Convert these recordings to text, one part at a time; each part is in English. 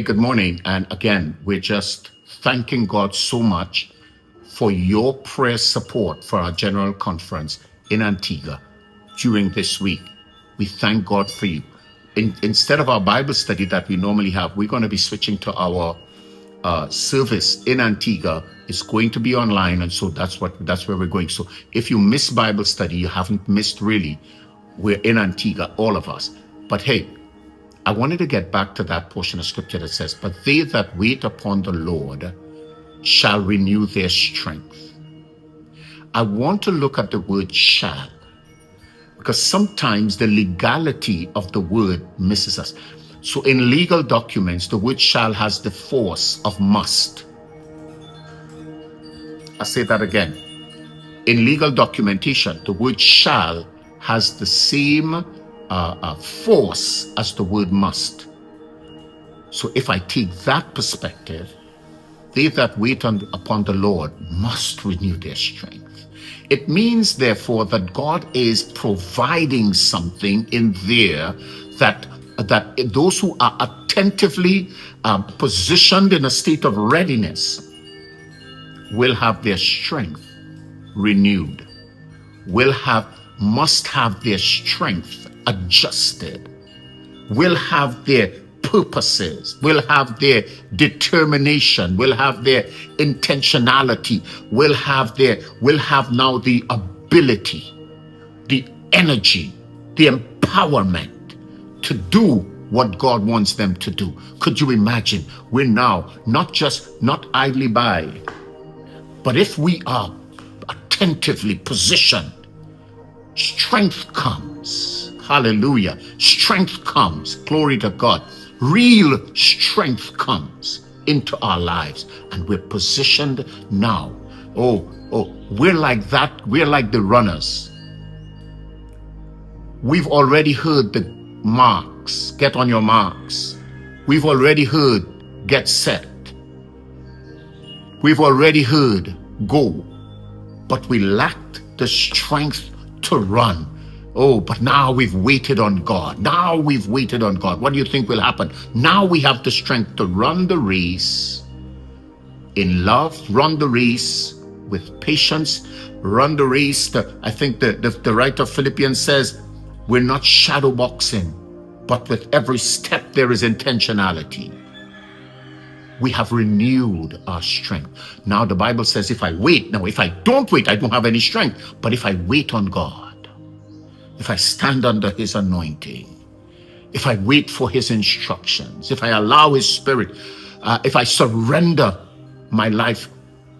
Good morning. And again, we're just thanking God so much for your prayer support for our general conference in Antigua during this week. We thank God for you. Instead of our Bible study that we normally have, we're going to be switching to our service in Antigua. It's going to be online, and so that's where we're going. So if you miss Bible study, you haven't missed really. We're in Antigua, all of us. But hey, I wanted to get back to that portion of scripture that says, "But they that wait upon the Lord shall renew their strength." I want to look at the word "shall," because sometimes the legality of the word misses us. So in legal documents, the word "shall" has the force of "must." I say that again. In legal documentation, the word "shall" has the same force as the word "must." So if I take that perspective, they that wait upon the Lord must renew their strength. It means, therefore, that God is providing something in there that those who are attentively positioned in a state of readiness will have their strength renewed, must have their strength adjusted, will have their purposes, will have their determination, will have their intentionality, will have now the ability, the energy, the empowerment to do what God wants them to do. Could you imagine? We're now not idly by, but if we are attentively positioned, strength comes. Hallelujah. Strength comes. Glory to God. Real strength comes into our lives, and we're positioned now. We're like that. We're like the runners. We've already heard the marks. Get on your marks. We've already heard get set. We've already heard go, but we lacked the strength to run. But now we've waited on God. Now we've waited on God. What do you think will happen? Now we have the strength to run the race in love, run the race with patience, run the race. I think the writer of Philippians says, we're not shadow boxing, but with every step there is intentionality. We have renewed our strength. Now the Bible says if I don't wait, I don't have any strength. But if I wait on God, if I stand under his anointing, if I wait for his instructions, if I allow his spirit, if I surrender my life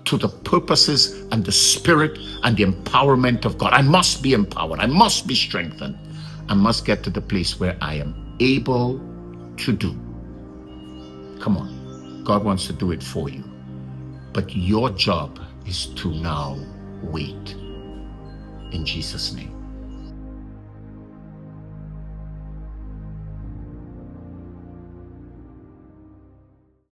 to the purposes and the spirit and the empowerment of God, I must be empowered. I must be strengthened. I must get to the place where I am able to do. Come on. God wants to do it for you. But your job is to now wait. In Jesus' name.